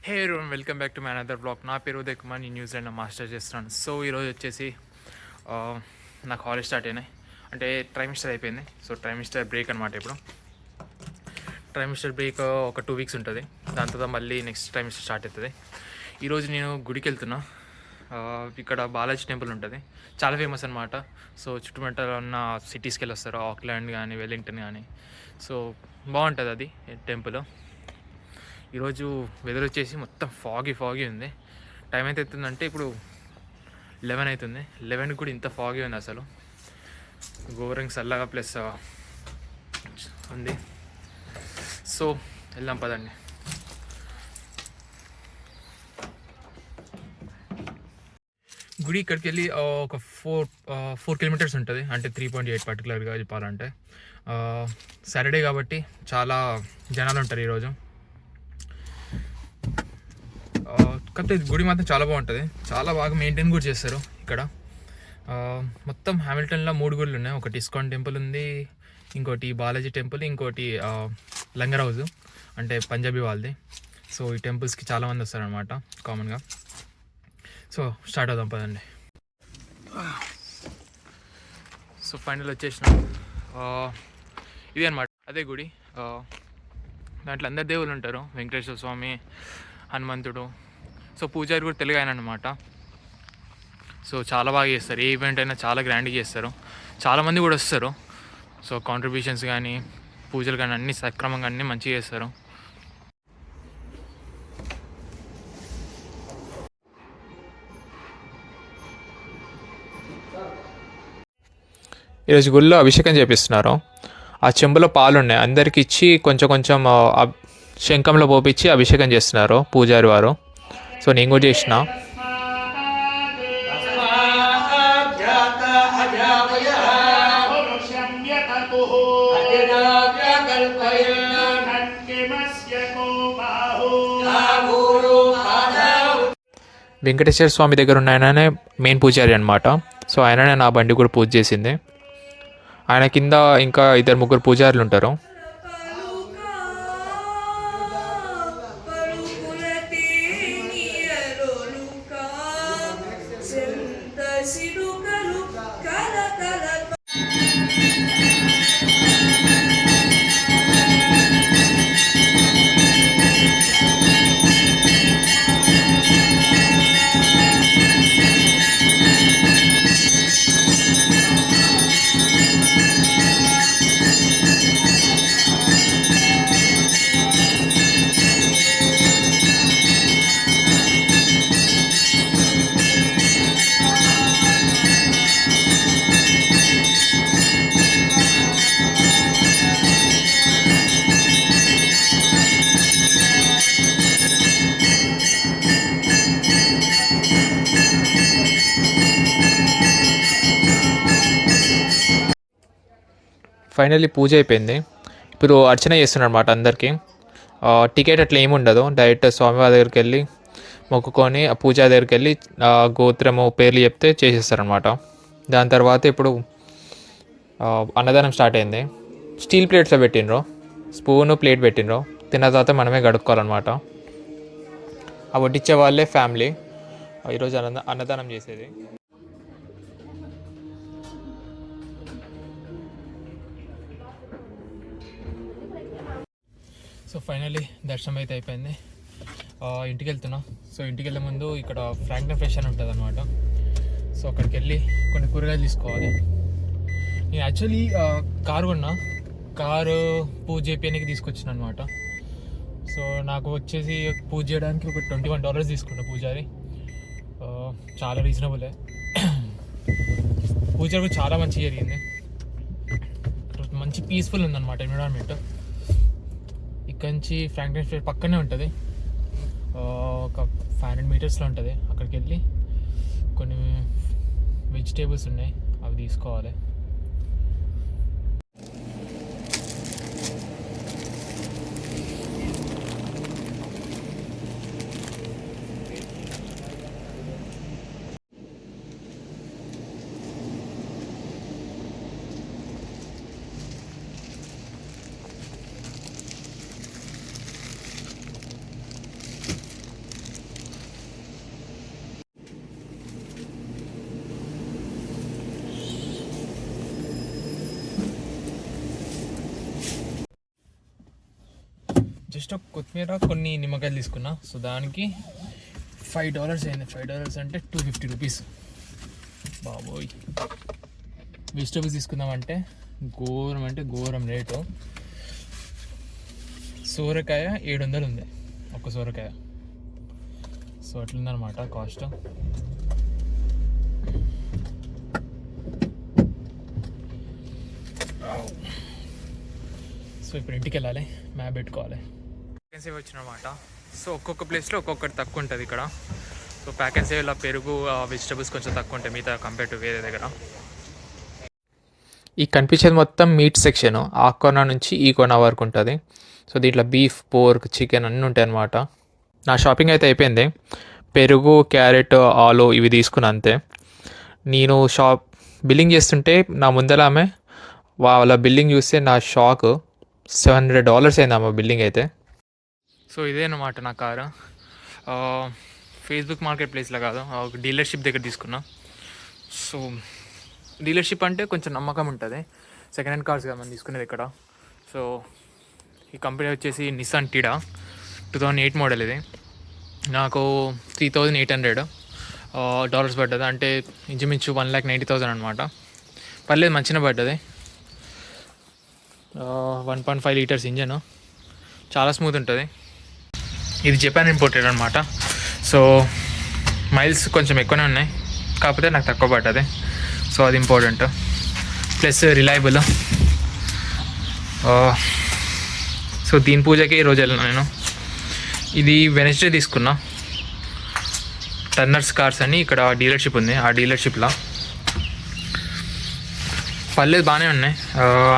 Hey everyone, welcome back to my another blog. నా పేరు ఉదయ్ కుమార్. నేను న్యూజిలాండ్లో మాస్టర్ చేస్తున్నాను. సో ఈరోజు వచ్చేసి ఆ, నా కాలేజ్ స్టార్ట్ అయినాయి, అంటే ట్రైమిస్టర్ అయిపోయింది. సో ట్రైమిస్టర్ బ్రేక్ అనమాట. ఇప్పుడు ట్రైమిస్టర్ బ్రేక్ ఒక 2 వీక్స్ ఉంటుంది. దాని తర్వాత మళ్ళీ నెక్స్ట్ ట్రైమిస్టర్ స్టార్ట్ అవుతుంది. ఈరోజు నేను గుడికి వెళ్తున్నా. ఇక్కడ బాలాజీ టెంపుల్ ఉంటుంది, చాలా ఫేమస్ అనమాట. సో చుట్టుపక్కల ఉన్న సిటీస్కి వెళ్ళి వస్తారు, ఆక్లాండ్ కానీ వెల్లింగ్టన్ కానీ. సో బాగుంటుంది అది టెంపుల్. ఈరోజు వెదర్ వచ్చేసి మొత్తం ఫాగీ ఉంది. టైం అయితే అవుతుందంటే ఇప్పుడు 11 అవుతుంది. 11 కూడా ఇంత ఫాగీ ఉంది అసలు. ఘోరంగా చల్లగా ప్లస్ ఉంది. సో వెళ్దాం పదండి. గుడి ఇక్కడికి వెళ్ళి ఒక 4 కిలోమీటర్స్ ఉంటుంది, అంటే 3.8 పర్టికులర్గా చెప్పాలంటే. సాటర్డే కాబట్టి చాలా జనాలు ఉంటారు ఈరోజు. కాకపోతే గుడి మాత్రం చాలా బాగుంటుంది, చాలా బాగా మెయింటైన్ కూడా చేస్తారు ఇక్కడ. మొత్తం హ్యామిల్టన్లో 3 గుళ్ళు ఉన్నాయి. ఒకటి ఇస్కాన్ టెంపుల్ ఉంది, ఇంకోటి బాలాజీ టెంపుల్, ఇంకోటి లంగర్ హౌస్ అంటే పంజాబీ వాళ్ళది. సో ఈ టెంపుల్స్కి చాలామంది వస్తారనమాట కామన్గా. సో స్టార్ట్ అవుదాం పదండి. సో ఫైనల్ వచ్చేసినాం. ఇది అనమాట అదే గుడి. దాంట్లో అందరు దేవుళ్ళు ఉంటారు, వెంకటేశ్వర స్వామి, హనుమంతుడు. సో పూజారి కూడా తెలుగు ఆయన అనమాట. సో చాలా బాగా చేస్తారు, ఏ ఈవెంట్ అయినా చాలా గ్రాండ్గా చేస్తారు. చాలామంది కూడా వస్తారు. సో కాంట్రిబ్యూషన్స్ కానీ పూజలు కానీ అన్నీ సక్రమంగా అన్నీ మంచిగా చేస్తారు. ఈరోజు గుళ్ళో అభిషేకం చేపిస్తున్నారు. ఆ చెంబులో పాలు ఉన్నాయి, అందరికి ఇచ్చి కొంచెం కొంచెం శంఖంలో పోపించి అభిషేకం చేస్తున్నారు పూజారి వారు. సో నేను కూడా చేసిన. వెంకటేశ్వర స్వామి దగ్గర ఉన్న ఆయననే మెయిన్ పూజారి అనమాట. సో ఆయననే నా బండి కూడా పూజ చేసింది. ఆయన కింద ఇంకా 2-3 పూజారులు ఉంటారు. ఫైనల్లీ పూజ అయిపోయింది. ఇప్పుడు అర్చన చేస్తున్నారు అనమాట అందరికీ. టికెట్ అట్లా ఏమి ఉండదు, డైరెక్ట్ స్వామివారి దగ్గరికి వెళ్ళి మొక్కుకొని ఆ పూజ దగ్గరికి వెళ్ళి గోత్రము పేర్లు చెప్తే చేసేస్తారనమాట. దాని తర్వాత ఇప్పుడు అన్నదానం స్టార్ట్ అయింది. స్టీల్ ప్లేట్స్లో పెట్టినరు, స్పూను ప్లేట్ పెట్టినరు. తిన్న తర్వాత మనమే గడుక్కోవాలన్నమాట. ఆ వడ్డించే వాళ్ళే ఫ్యామిలీ ఈరోజు అన్నదానం చేసేది. సో ఫైనల్లీ దర్శనం అయితే అయిపోయింది. ఇంటికి వెళ్తున్నా. సో ఇంటికి వెళ్ళే ముందు ఇక్కడ ఫ్రాంక్లిన్ ఫ్రెష్ అని ఉంటుంది అనమాట. సో అక్కడికి వెళ్ళి కొన్ని కూరగాయలు తీసుకోవాలి. నేను యాక్చువల్లీ కారు కొన్నా, కారు పూజ చేయడానికి తీసుకొచ్చిన అనమాట. సో నాకు వచ్చేసి పూజ చేయడానికి ఒక $21 తీసుకున్నా పూజారి. చాలా రీజనబులే. పూజ కూడా చాలా మంచిగా జరిగింది. మంచి పీస్ఫుల్ ఉందన్నమాట ఎన్విరాన్మెంట్. ఇక్కడ నుంచి ఫ్రాంక్లిన్ ఫ్రెష్ పక్కనే ఉంటుంది, ఒక 500 మీటర్స్లో ఉంటుంది. అక్కడికి వెళ్ళి కొన్ని వెజిటేబుల్స్ ఉన్నాయి, అవి తీసుకోవాలి. జస్ట్ ఒక కొత్తిమీర కొన్ని నిమ్మకాయలు తీసుకున్నా. సో దానికి $5 అయింది. $5 అంటే $250 బాబోయ్. వెజిటబుల్స్ తీసుకుందామంటే ఘోరం రేటు. సోరకాయ 700 ఉంది ఒక సోరకాయ. So అట్లుందనమాట cost. సో ఇప్పుడు ఇంటికి వెళ్ళాలి, మ్యాప్ పెట్టుకోవాలి. ప్యాక్ అండ్ సేవ్ వచ్చినమాట. సో ఒక్కొక్క ప్లేస్లో ఒక్కొక్కటి తక్కువ ఉంటుంది ఇక్కడ. సో ప్యాక్ అండ్ సేవ్లో పెరుగు వెజిటబుల్స్ కొంచెం తక్కువ ఉంటాయి మిగతా కంపేర్ టు వేరే దగ్గర. ఈ కనిపించేది మొత్తం మీట్ సెక్షన్. ఆ కార్నర్ నుంచి ఈ కార్నర్ వరకు ఉంటుంది. సో దీంట్లో బీఫ్, పోర్క్, చికెన్ అన్నీ ఉంటాయి అన్నమాట. నా షాపింగ్ అయితే అయిపోయింది. పెరుగు, క్యారెట్, ఆలు ఇవి తీసుకున్నా అంతే. నేను బిల్లింగ్ చేస్తుంటే నా ముందర ఆమె వాళ్ళ బిల్లింగ్ చూస్తే నా షాక్. $700 అయింది ఆమె బిల్లింగ్ అయితే. సో ఇదే అన్నమాట నా కారు. ఫేస్బుక్ మార్కెట్ ప్లేస్లో కాదు, ఒక డీలర్షిప్ దగ్గర తీసుకున్నా. సో డీలర్షిప్ అంటే కొంచెం నమ్మకం ఉంటుంది. సెకండ్ హ్యాండ్ కార్స్ కదా మనం తీసుకునేది ఇక్కడ. సో ఈ కంపెనీ వచ్చేసి నిసాన్ టిడా 2008 మోడల్. ఇది నాకు $3,800 పడ్డది. అంటే ఇంచుమించు 1,90,000 అనమాట. పర్లేదు, మంచిగా పడ్డది. 1.5 లీటర్స్ ఇంజన్, చాలా స్మూత్ ఉంటుంది. ఇది జపాన్ ఇంపోర్టెడ్ అనమాట. సో మైల్స్ కొంచెం ఎక్కువనే ఉన్నాయి, కాకపోతే నాకు తక్కువ పడ్డది. సో అది ఇంపార్టెంట్. Plus reliable. సో దీని పూజకి ఈరోజు వెళ్ళాను నేను. ఇది వెనస్డే తీసుకున్నా. టర్నర్స్ కార్స్ అని ఇక్కడ డీలర్షిప్ ఉంది. ఆ డీలర్షిప్లో పర్లేదు, బాగానే ఉన్నాయి.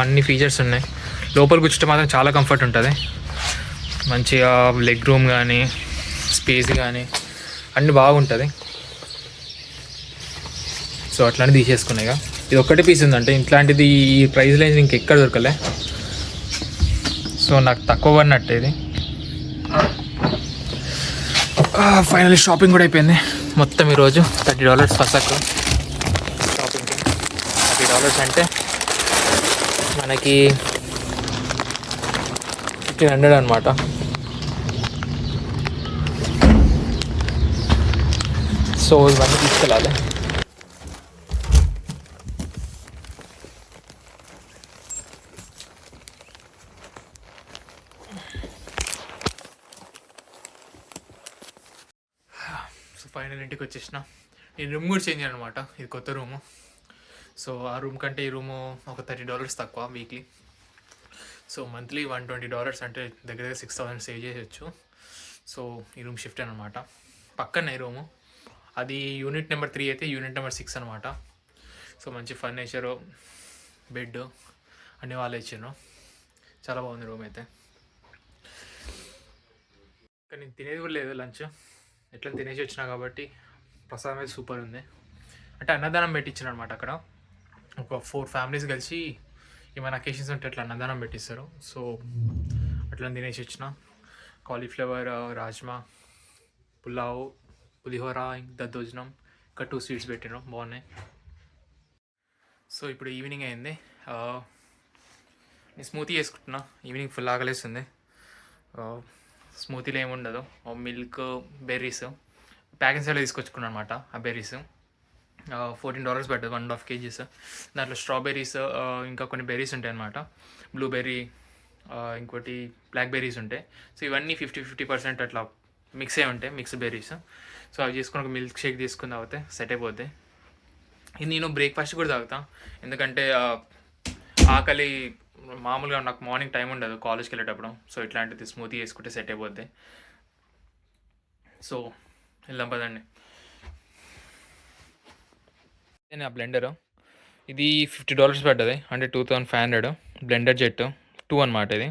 అన్ని ఫీచర్స్ ఉన్నాయి. లోపల కూర్చుంటే మాత్రం చాలా కంఫర్ట్ ఉంటుంది. మంచిగా లెగ్ రూమ్ కానీ స్పేస్ కానీ అన్నీ బాగుంటుంది. సో అట్లానే తీసేసుకున్నాయిగా. ఇది ఒక్కటే పీస్ ఉందంటే ఇట్లాంటిది ఈ ప్రైస్ రేంజ్ ఇంకెక్కడ దొరకలే. సో నాకు తక్కువ పడినట్టు ఇది. ఫైనల్లీ షాపింగ్ కూడా అయిపోయింది మొత్తం ఈరోజు. $30 ఫసక్ షాపింగ్కి. $30 అంటే మనకి 1,500 అనమాట. సో ఇవన్నీ తీసుకెళ్ళాలి. సో ఫైనల్ ఇంటికి వచ్చేసిన. నేను రూమ్ కూడా చేంజ్ అనమాట. ఇది కొత్త రూము. సో ఆ రూమ్ కంటే ఈ రూము ఒక $30 తక్కువ వీక్లీ. సో మంత్లీ $120 అంటే దగ్గర 6,000 సేవ్ చేయొచ్చు. సో ఈ రూమ్ షిఫ్ట్ అనమాట. పక్కనే ఈ రూము. అది యూనిట్ నెంబర్ 3 అయితే యూనిట్ నెంబర్ 6 అనమాట. సో మంచి ఫర్నిచరు, బెడ్ అన్నీ వాళ్ళు ఇచ్చాను. చాలా బాగుంది రూమ్ అయితే. కానీ నేను తినేది కూడా లేదు లంచ్. ఎట్లా తినేసి వచ్చినా కాబట్టి ప్రసాదం అయితే సూపర్ ఉంది. అంటే అన్నదానం పెట్టించాను అనమాట. అక్కడ ఒక 4 ఫ్యామిలీస్ కలిసి ఏమైనా అకేషన్స్ ఉంటే అట్లా అన్నదానం పెట్టిస్తారు. సో అట్లా తినేసి వచ్చిన. కాలీఫ్లవర్, రాజ్మా, పులావ్, పులిహోర, దద్దోజనం, ఇంకా 2 స్వీట్స్ పెట్టినాం, బాగున్నాయి. సో ఇప్పుడు ఈవినింగ్ అయింది. నేను స్మూతీ చేసుకుంటున్నా. ఈవినింగ్ ఫుల్ ఆకలేస్తుంది. స్మూతీలో ఏముండదు, మిల్క్, బెర్రీస్ ప్యాక్ అండ్ సేవ్లో తీసుకొచ్చుకున్నాను అనమాట. ఆ బెర్రీస్ $14 పడ్డది, 1.5 kgs. దాంట్లో స్ట్రాబెర్రీస్, ఇంకా కొన్ని బెర్రీస్ ఉంటాయి అన్నమాట. బ్లూబెర్రీ, ఇంకోటి బ్లాక్ బెర్రీస్ ఉంటాయి. సో ఇవన్నీ 50% అట్లా మిక్స్ అయి ఉంటాయి, మిక్స్ బెర్రీస్. సో అవి చేసుకుని ఒక మిల్క్ షేక్ తీసుకుని తాగితే సెట్ అయిపోద్ది. ఇది నేను బ్రేక్ఫాస్ట్ కూడా తాగుతా, ఎందుకంటే ఆకలి మామూలుగా నాకు మార్నింగ్ టైం ఉండదు కాలేజ్కి వెళ్ళేటప్పుడు. సో ఇట్లాంటిది స్మూతీ చేసుకుంటే సెట్ అయిపోద్ది. సో వెళ్దాం పదండి. ఆ బ్లెండరు ఇది $50 పడ్డది, అంటే 2,500. బ్లెండర్ జెట్ 2 అనమాట. ఇది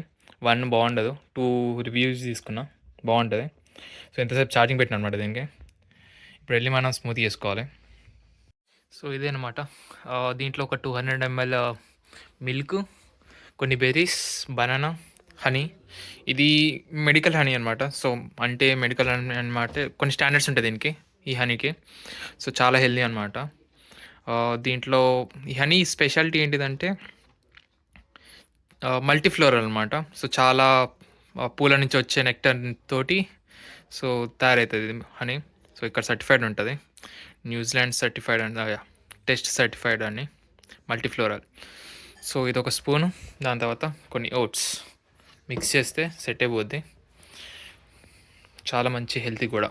1 బాగుండదు, 2 రివ్యూస్ తీసుకున్నా, బాగుంటుంది. సో ఎంతసేపు ఛార్జింగ్ పెట్టిన అనమాట దీనికి. ఇప్పుడు వెళ్ళి మనం స్మూతీ చేసుకోవాలి. సో ఇదే అనమాట. దీంట్లో ఒక 200 ml మిల్క్, కొన్ని బెర్రీస్, బనానా, హనీ. ఇది మెడికల్ హనీ అనమాట. సో అంటే మెడికల్ హనీ అనమాట, కొన్ని స్టాండర్డ్స్ ఉంటాయి దీనికి, ఈ హనీకి. సో చాలా హెల్దీ అనమాట. దీంట్లో ఈ హనీ స్పెషాలిటీ ఏంటిదంటే మల్టీఫ్లోరల్ అనమాట. సో చాలా పూల నుంచి వచ్చే నెక్టర్ తోటి సో తయారవుతుంది హనీ. సో ఇక్కడ సర్టిఫైడ్ ఉంటుంది, New Zealand certified and test certified అని, మల్టీఫ్లోరల్. సో ఇది ఒక స్పూను, దాని తర్వాత కొన్ని ఓట్స్ మిక్స్ చేస్తే సెట్ అయిపోద్ది, చాలా మంచి హెల్తీ కూడా.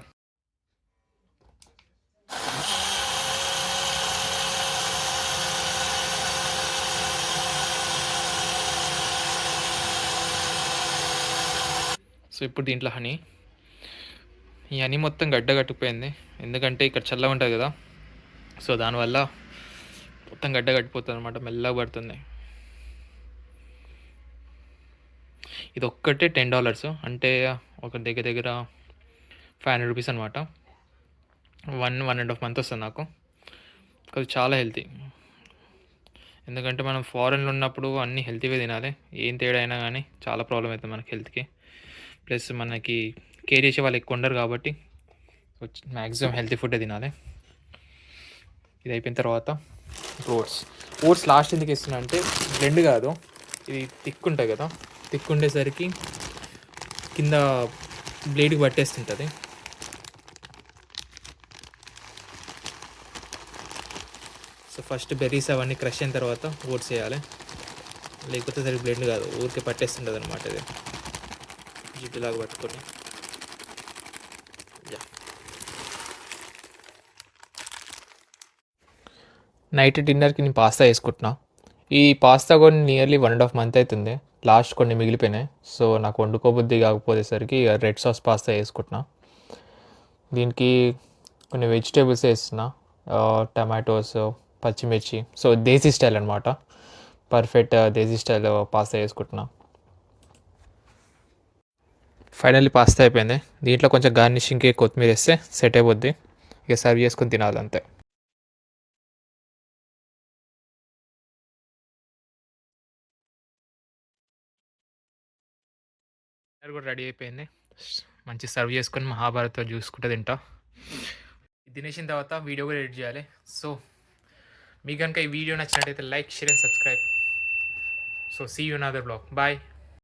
సో ఇప్పుడు దీంట్లో హనీ, ఈ హనీ మొత్తం గడ్డ కట్టిపోయింది, ఎందుకంటే ఇక్కడ చల్లగా ఉంటుంది కదా, సో దానివల్ల మొత్తం గడ్డ కట్టిపోతుంది అనమాట, మెల్లగా పడుతుంది. ఇది ఒక్కటే $10, అంటే ఒక దగ్గర దగ్గర 500 రూపీస్ అనమాట. 1.5 మంత్ వస్తుంది నాకు. అది చాలా హెల్తీ, ఎందుకంటే మనం ఫారెన్లో ఉన్నప్పుడు అన్నీ హెల్తీవే తినాలి, ఏం తేడా అయినా కానీ చాలా ప్రాబ్లం అవుతుంది మనకి హెల్త్కి. ప్లస్ మనకి కేర్ చేసే వాళ్ళు ఎక్కువ ఉండరు కాబట్టి మ్యాక్సిమం హెల్తీ ఫుడ్డే తినాలి. ఇది అయిపోయిన తర్వాత ఓట్స్ లాస్ట్ ఎందుకు ఇస్తున్నా అంటే, బ్లెండ్ కాదు, ఇది థిక్ ఉంటుంది కదా, థిక్ ఉండేసరికి కింద బ్లేడ్కి పట్టేస్తుంటుంది. సో ఫస్ట్ బెర్రీస్ అవన్నీ క్రష్ అయిన తర్వాత ఓట్స్ వేయాలి, లేకపోతే సరి బ్లెండ్ కాదు, ఊరికే పట్టేస్తుంటుంది అనమాట. ఇది జిడ్డులాగా పట్టుకొని నైట్ డిన్నర్కి నేను పాస్తా వేసుకుంటున్నా. ఈ పాస్తా కొన్ని నియర్లీ 1.5 మంత్ అవుతుంది, లాస్ట్ కొన్ని మిగిలిపోయినాయి. సో నాకు వండుకోబుద్ధి కాకపోయేసరికి రెడ్ సాస్ పాస్తా వేసుకుంటున్నా. దీనికి కొన్ని వెజిటేబుల్స్ వేస్తున్నా, టమాటోస్, పచ్చిమిర్చి. సో దేశీ స్టైల్ అనమాట, పర్ఫెక్ట్ దేశీ స్టైల్ పాస్తా వేసుకుంటున్నా. ఫైనల్లీ పాస్తా అయిపోయింది, దీంట్లో కొంచెం గార్నిషింగ్కి కొత్తిమీర వేస్తే సెట్ అయిపోద్ది, ఇక సర్వ్ చేసుకొని తినాలి అంతే. కూడా రెడీ అయిపోయింది, మంచి సర్వ్ చేసుకొని మహాభారత్తో చూసుకుంటే తింటా. తినేసిన తర్వాత వీడియో కూడా ఎడిట్ చేయాలి. సో మీకు కనుక ఈ వీడియో నచ్చినట్టయితే like, share and subscribe. So see you in other blog. Bye.